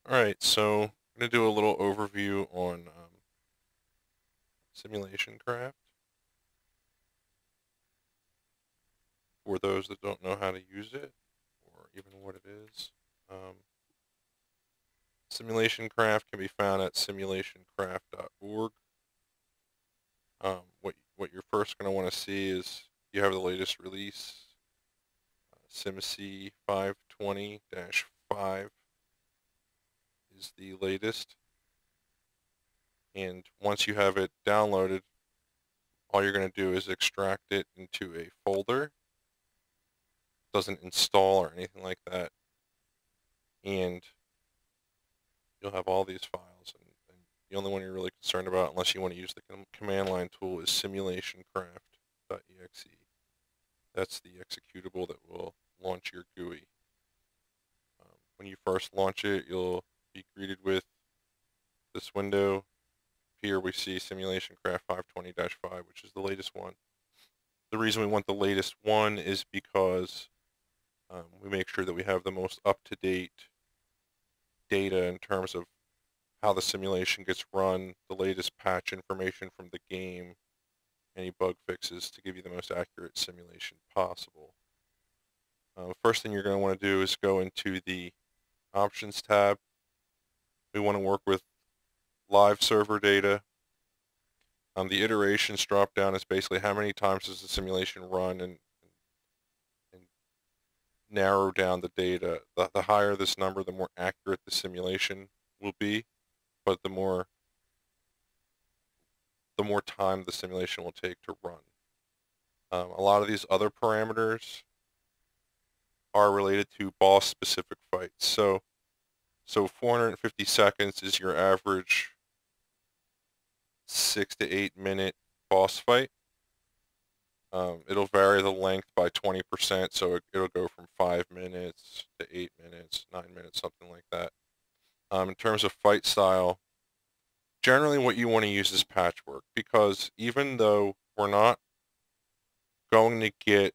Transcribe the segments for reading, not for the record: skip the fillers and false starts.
Alright, so I'm going to do a little overview on SimulationCraft for those that don't know how to use it or even what it is. Um, SimulationCraft can be found at simulationcraft.org. What you're first going to want to see is you have the latest release, SimC 520-5 is the latest, and once you have it downloaded, all you're going to do is extract it into a folder. Doesn't install or anything like that, and you'll have all these files, and the only one you're really concerned about, unless you want to use the command line tool, is simulationcraft.exe. That's the executable that will launch your GUI. When you first launch it, you'll be greeted with this window. Here we see SimulationCraft 520-5, which is the latest one. The reason we want the latest one is because we make sure that we have the most up-to-date data in terms of how the simulation gets run, the latest patch information from the game, any bug fixes to give you the most accurate simulation possible. First thing you're going to want to do is go into the Options tab. We want to work with live server data. The iterations drop down is basically how many times does the simulation run, and narrow down the data. The higher this number, the more accurate the simulation will be, but the more time the simulation will take to run. A lot of these other parameters are related to boss-specific fights. So 450 seconds is your average 6 to 8 minute boss fight. It'll vary the length by 20%, so it'll go from 5 minutes to 8 minutes, 9 minutes, something like that. In terms of fight style, generally what you want to use is patchwork, because even though we're not going to get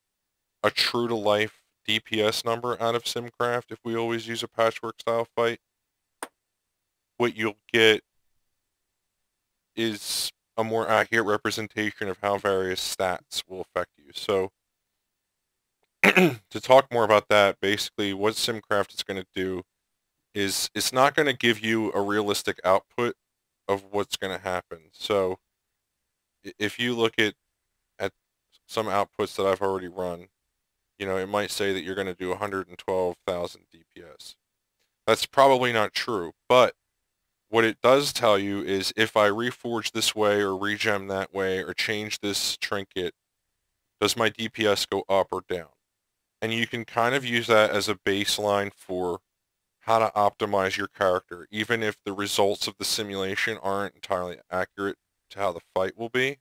a true-to-life DPS number out of Simcraft if we always use a patchwork style fight, what you'll get is a more accurate representation of how various stats will affect you. So to talk more about that, basically what Simcraft is going to do is it's not going to give you a realistic output of what's going to happen. So if you look at some outputs that I've already run, it might say that you're going to do 112,000 DPS. That's probably not true, but what it does tell you is if I reforge this way or regem that way or change this trinket, does my DPS go up or down? And you can kind of use that as a baseline for how to optimize your character, even if the results of the simulation aren't entirely accurate to how the fight will be.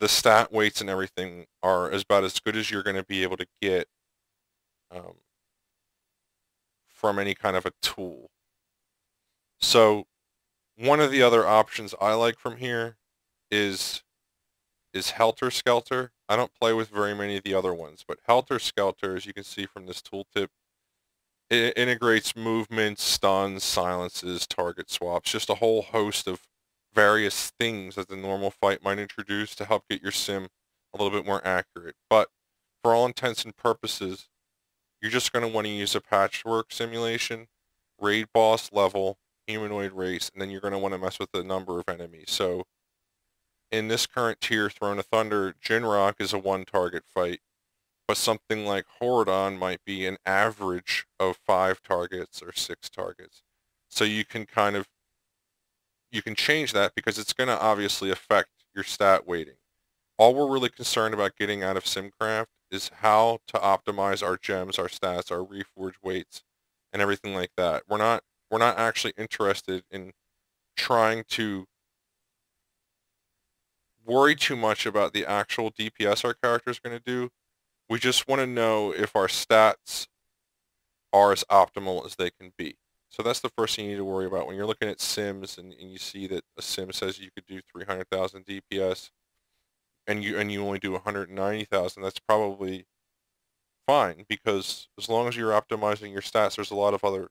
The stat weights and everything are about as good as you're going to be able to get from any kind of a tool. So one of the other options I like from here is Helter Skelter. I don't play with very many of the other ones, but Helter Skelter, as you can see from this tooltip, it integrates movements, stuns, silences, target swaps, just a whole host of various things that the normal fight might introduce to help get your sim a little bit more accurate. But for all intents and purposes, you're just going to want to use a patchwork simulation, raid boss level, humanoid race, and then you're going to want to mess with the number of enemies. So in this current tier, Throne of Thunder, Jinrock is a one-target fight, but something like Horadon might be an average of 5 targets or 6 targets. So you can change that because it's going to obviously affect your stat weighting. All we're really concerned about getting out of Simcraft is how to optimize our gems, our stats, our reforge weights, and everything like that. We're not actually interested in trying to worry too much about the actual DPS our character is going to do. We just want to know if our stats are as optimal as they can be. So that's the first thing you need to worry about when you're looking at sims and you see that a sim says you could do 300,000 DPS and you only do 190,000. That's probably fine, because as long as you're optimizing your stats, there's a lot of other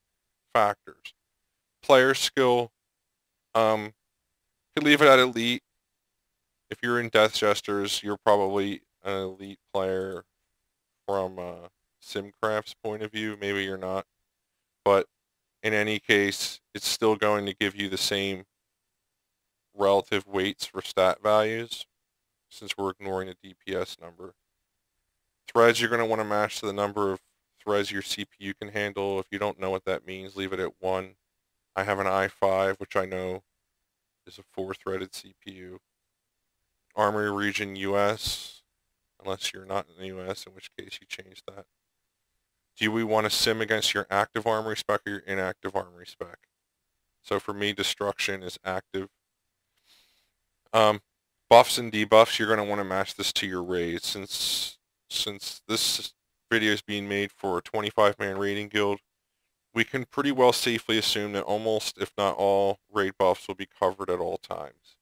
factors. Player skill, could leave it at elite. If you're in Death Jesters, you're probably an elite player from Simcraft's point of view. Maybe you're not. But in any case, it's still going to give you the same relative weights for stat values, since we're ignoring the DPS number. Threads, you're going to want to match to the number of threads your CPU can handle. If you don't know what that means, leave it at 1. I have an i5, which I know is a 4-threaded CPU. Armory region US, unless you're not in the US, in which case you change that. Do we want to sim against your active armory spec or your inactive armory spec? So for me, destruction is active. Buffs and debuffs, you're going to want to match this to your raid. Since this video is being made for a 25-man raiding guild, we can pretty well safely assume that almost, if not all, raid buffs will be covered at all times.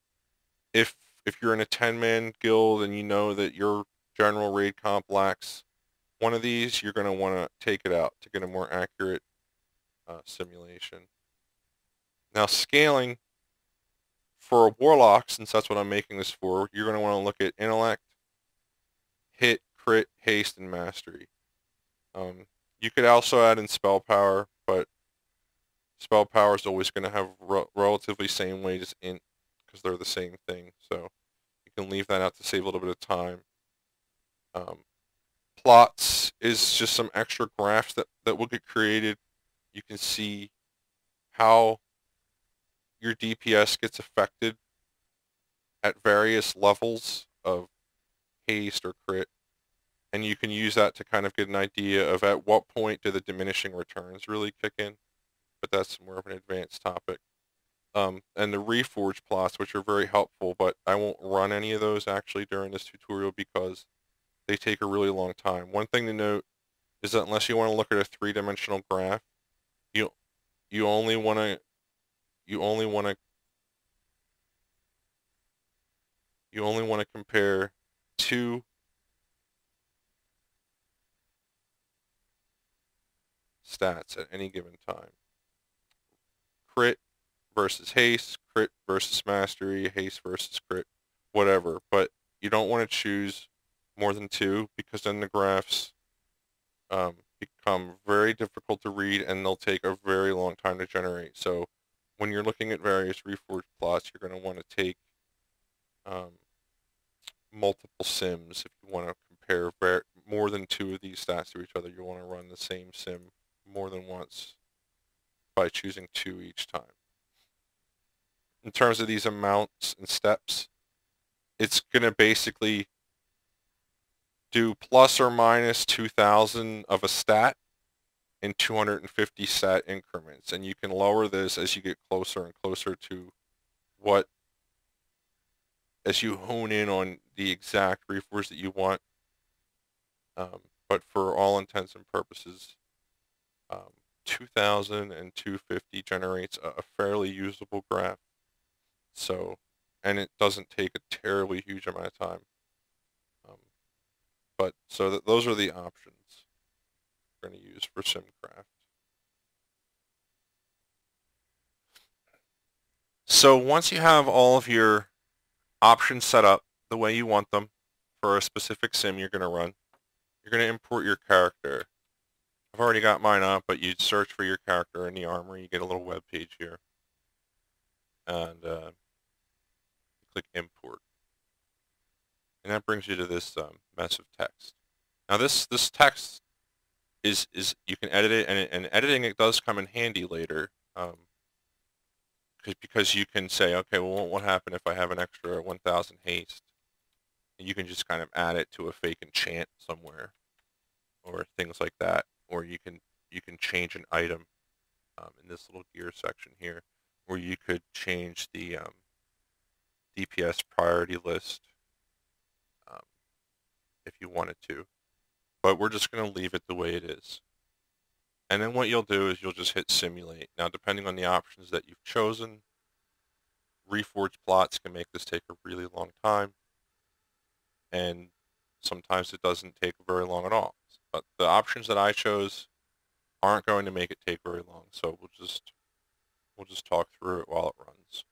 If you're in a 10-man guild and you know that your general raid comp lacks one of these, you're going to want to take it out to get a more accurate simulation. Now, scaling for a Warlock, since that's what I'm making this for, you're going to want to look at intellect, hit, crit, haste, and mastery. You could also add in spell power, but spell power is always going to have relatively same weight as int, because they're the same thing. So you can leave that out to save a little bit of time. Plots is just some extra graphs that will get created. You can see how your DPS gets affected at various levels of haste or crit, and you can use that to kind of get an idea of at what point do the diminishing returns really kick in, but that's more of an advanced topic. And the Reforge plots, which are very helpful, but I won't run any of those actually during this tutorial because they take a really long time. One thing to note is that unless you want to look at a 3-dimensional graph, you only want to compare 2 stats at any given time. Crit versus haste, crit versus mastery, haste versus crit, whatever. But you don't want to choose more than 2, because then the graphs become very difficult to read and they'll take a very long time to generate. So when you're looking at various Reforged plots, you're going to want to take multiple sims. If you want to compare more than 2 of these stats to each other, you want to run the same sim more than once by choosing 2 each time. In terms of these amounts and steps, it's going to basically do plus or minus 2,000 of a stat in 250 stat increments, and you can lower this as you get closer and closer to as you hone in on the exact reforge that you want. But for all intents and purposes, 2,000 and 250 generates a fairly usable graph. So, and it doesn't take a terribly huge amount of time. So those are the options we're going to use for Simcraft. So once you have all of your options set up the way you want them for a specific sim you're going to run, you're going to import your character. I've already got mine up, but you'd search for your character in the armory. You get a little web page here. And click import. And that brings you to this mess of text. Now this text is you can edit it, and editing it does come in handy later, because you can say, okay, well, what happened if I have an extra 1,000 haste? And you can just kind of add it to a fake enchant somewhere, or things like that. Or you can change an item in this little gear section here, where you could change the DPS priority list if you wanted to. But we're just going to leave it the way it is. And then what you'll do is you'll just hit simulate. Now, depending on the options that you've chosen, Reforged plots can make this take a really long time. And sometimes it doesn't take very long at all. But the options that I chose aren't going to make it take very long. So we'll just talk through it while it runs.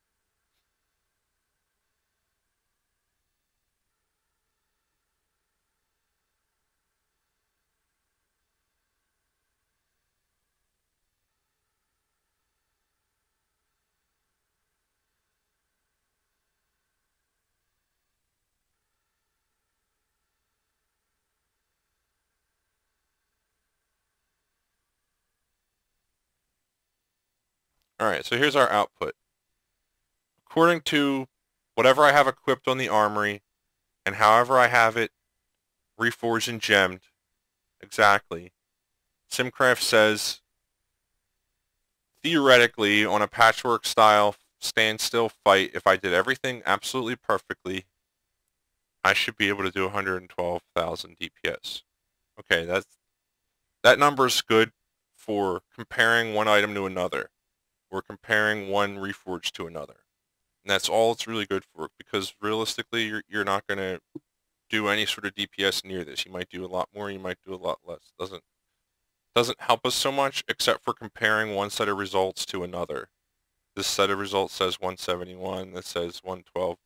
Alright, so here's our output. According to whatever I have equipped on the armory, and however I have it reforged and gemmed, exactly, Simcraft says, theoretically, on a patchwork style standstill fight, if I did everything absolutely perfectly, I should be able to do 112,000 DPS. Okay, that number is good for comparing one item to another, or comparing one reforge to another. And that's all it's really good for, because realistically, you're not going to do any sort of DPS near this. You might do a lot more, you might do a lot less. Doesn't help us so much, except for comparing one set of results to another. This set of results says 171, this says 112,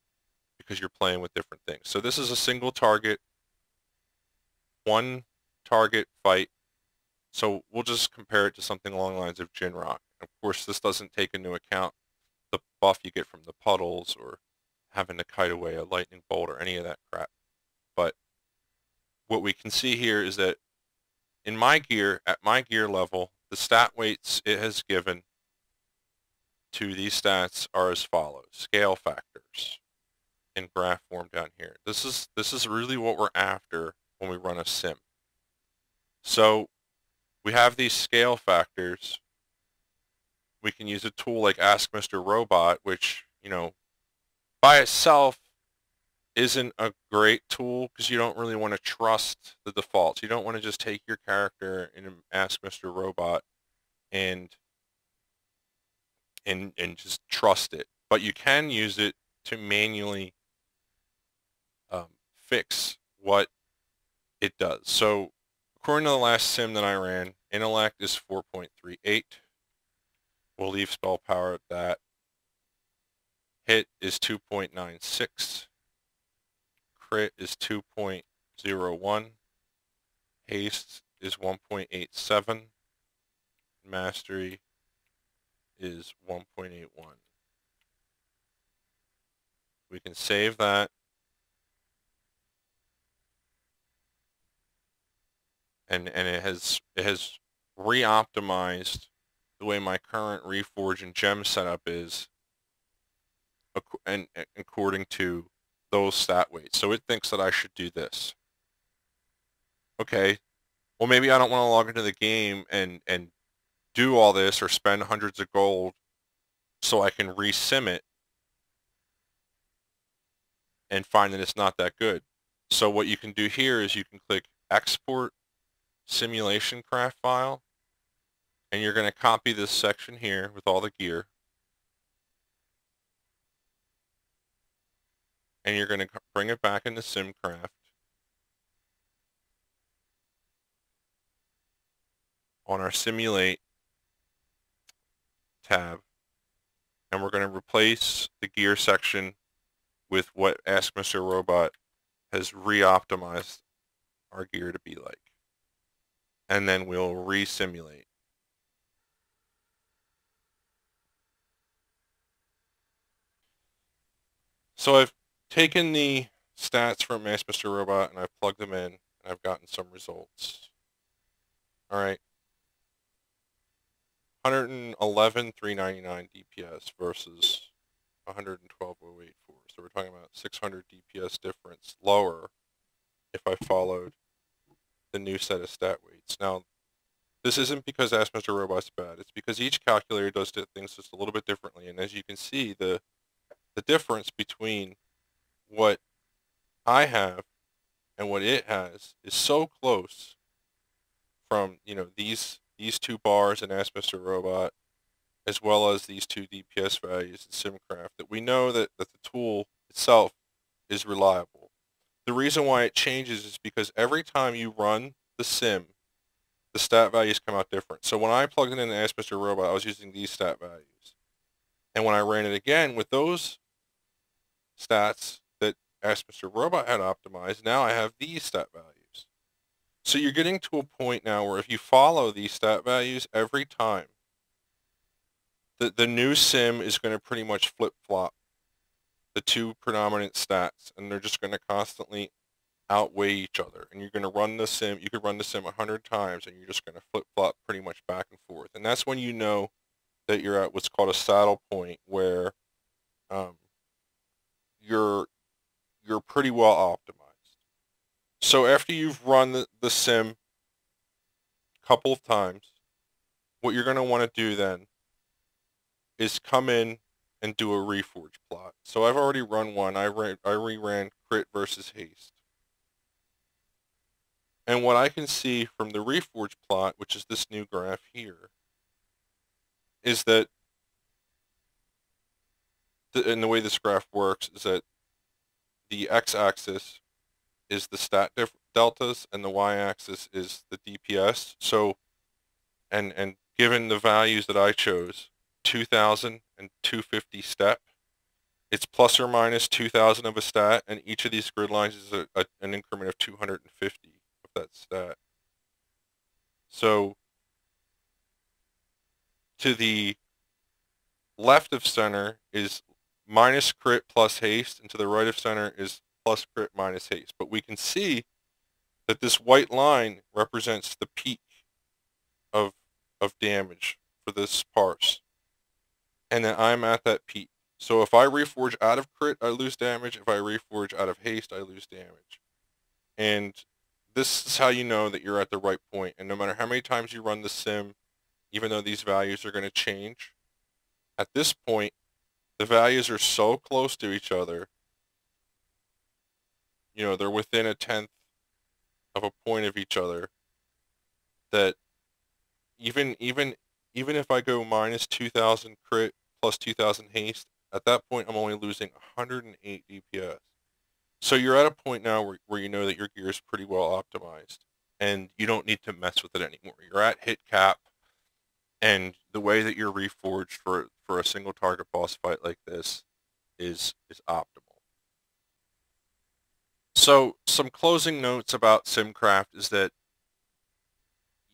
because you're playing with different things. So this is a single target, one target fight. So we'll just compare it to something along the lines of Jinrock. Of course, this doesn't take into account the buff you get from the puddles, or having to kite away a lightning bolt, or any of that crap. But what we can see here is that in my gear, at my gear level, the stat weights it has given to these stats are as follows. Scale factors in graph form down here. This is really what we're after when we run a sim. So we have these scale factors. We can use a tool like Ask Mr. Robot, which, you know, by itself isn't a great tool, because you don't really want to trust the defaults. You don't want to just take your character and Ask Mr. Robot and just trust it. But you can use it to manually fix what it does. So according to the last sim that I ran, intellect is 4.38. We'll leave spell power at that. Hit is 2.96. Crit is 2.01. Haste is 1.87. Mastery is 1.81. We can save that. And it has re-optimized the way my current Reforge and Gem setup is, and according to those stat weights. So it thinks that I should do this. Okay, well, maybe I don't want to log into the game and do all this, or spend hundreds of gold so I can re-sim it and find that it's not that good. So what you can do here is you can click Export SimulationCraft file, and you're going to copy this section here with all the gear, and you're going to bring it back into Simcraft on our Simulate tab, and we're going to replace the gear section with what Ask Mr. Robot has re-optimized our gear to be like. And then we'll re-simulate. So I've taken the stats from Ask Mr. Robot and I've plugged them in, and I've gotten some results. Alright. 111,399 DPS versus 112,084. So we're talking about 600 DPS difference lower if I followed the new set of stat weights. Now, this isn't because Ask Mr. Robot's bad. It's because each calculator does things just a little bit differently. And as you can see, the difference between what I have and what it has is so close, from, you know, these two bars in Ask Mr. Robot, as well as these two DPS values in Simcraft, that we know that the tool itself is reliable. The reason why it changes is because every time you run the sim, the stat values come out different. So when I plugged it in and asked Mr. Robot, I was using these stat values. And when I ran it again with those stats that Ask Mr. Robot had optimized, now I have these stat values. So you're getting to a point now where if you follow these stat values every time, the new sim is going to pretty much flip-flop the two predominant stats, and they're just going to constantly outweigh each other. And you're going to run the sim, you could run the sim 100 times, and you're just going to flip-flop pretty much back and forth. And that's when you know that you're at what's called a saddle point, where you're pretty well optimized. So after you've run the sim a couple of times, what you're going to want to do then is come in and do a Reforge plot. So I've already run one. I reran crit versus haste. And what I can see from the Reforge plot, which is this new graph here, is that, and the way this graph works is that the x-axis is the stat deltas and the y-axis is the DPS. So, and given the values that I chose, 2,000 and 250 step, it's plus or minus 2,000 of a stat, and each of these grid lines is an increment of 250 of that stat. So to the left of center is minus crit plus haste, and to the right of center is plus crit minus haste. But we can see that this white line represents the peak of damage for this parse, and that I'm at that peak. So if I reforge out of crit, I lose damage. If I reforge out of haste, I lose damage. And this is how you know that you're at the right point. And no matter how many times you run the sim, even though these values are going to change, at this point, the values are so close to each other, you know, they're within a tenth of a point of each other, that even if I go minus 2,000 crit plus 2,000 haste, at that point I'm only losing 108 DPS. So you're at a point now where you know that your gear is pretty well optimized, and you don't need to mess with it anymore. You're at hit cap, and the way that you're reforged for a single target boss fight like this is optimal. So some closing notes about Simcraft is that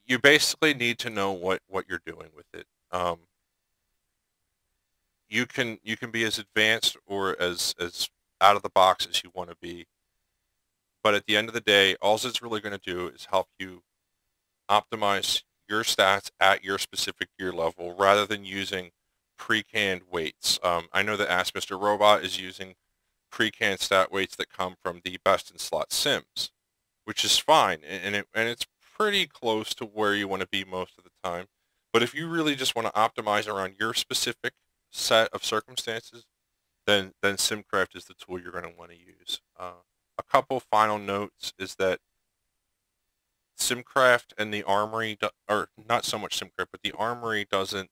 you basically need to know what you're doing with it. You can be as advanced or as out of the box as you want to be, but at the end of the day, all it's really going to do is help you optimize your stats at your specific gear level rather than using pre-canned weights. I know that Ask Mr. Robot is using pre-canned stat weights that come from the best in slot sims, which is fine, and it's pretty close to where you want to be most of the time. But if you really just want to optimize around your specific set of circumstances, then Simcraft is the tool you're going to want to use. A couple final notes is that Simcraft and the Armory, or not so much Simcraft, but the Armory doesn't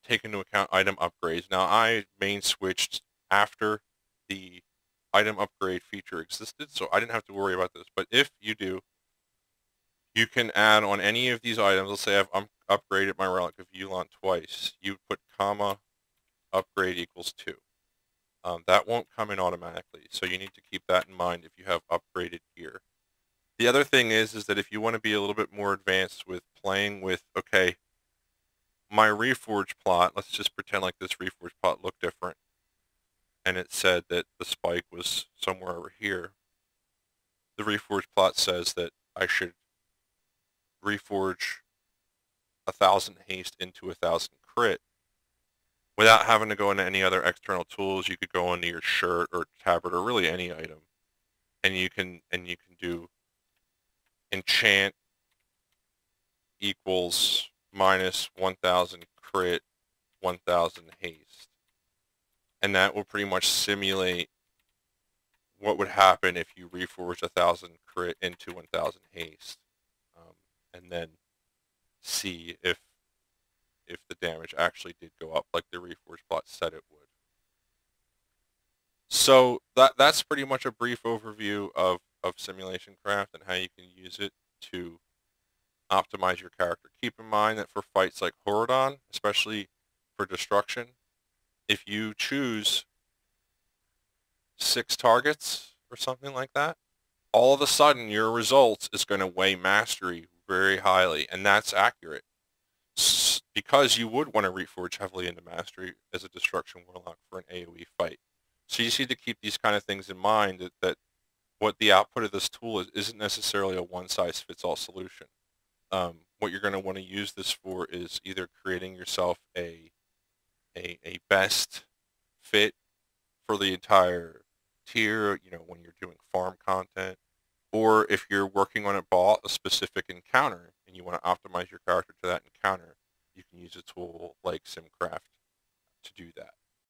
take into account item upgrades. Now, I main switched after the item upgrade feature existed, so I didn't have to worry about this. But if you do, you can add on any of these items. Let's say I've upgraded my Relic of Yulon twice. You put comma upgrade equals 2. That won't come in automatically, so you need to keep that in mind if you have upgraded gear. The other thing is that if you want to be a little bit more advanced with playing with, okay, my Reforge plot, let's just pretend like this Reforge plot looked different, and it said that the spike was somewhere over here. The Reforge plot says that I should Reforge 1,000 haste into 1,000 crit. Without having to go into any other external tools, you could go into your shirt or tabard or really any item, and you can do enchant equals minus 1,000 crit, 1,000 haste, and that will pretty much simulate what would happen if you reforged 1,000 crit into 1,000 haste, and then see if the damage actually did go up like the Reforge plot said it would. So that's pretty much a brief overview of SimulationCraft and how you can use it to optimize your character. Keep in mind that for fights like Horadon, especially for destruction, if you choose 6 targets or something like that, all of a sudden your results is going to weigh mastery very highly, and that's accurate. Because you would want to reforge heavily into mastery as a destruction warlock for an AoE fight. So you just need to keep these kind of things in mind, that what the output of this tool is isn't necessarily a one-size-fits-all solution. What you're going to want to use this for is either creating yourself a best fit for the entire tier, when you're doing farm content, or if you're working on a specific encounter and you want to optimize your character to that encounter, you can use a tool like Simcraft to do that.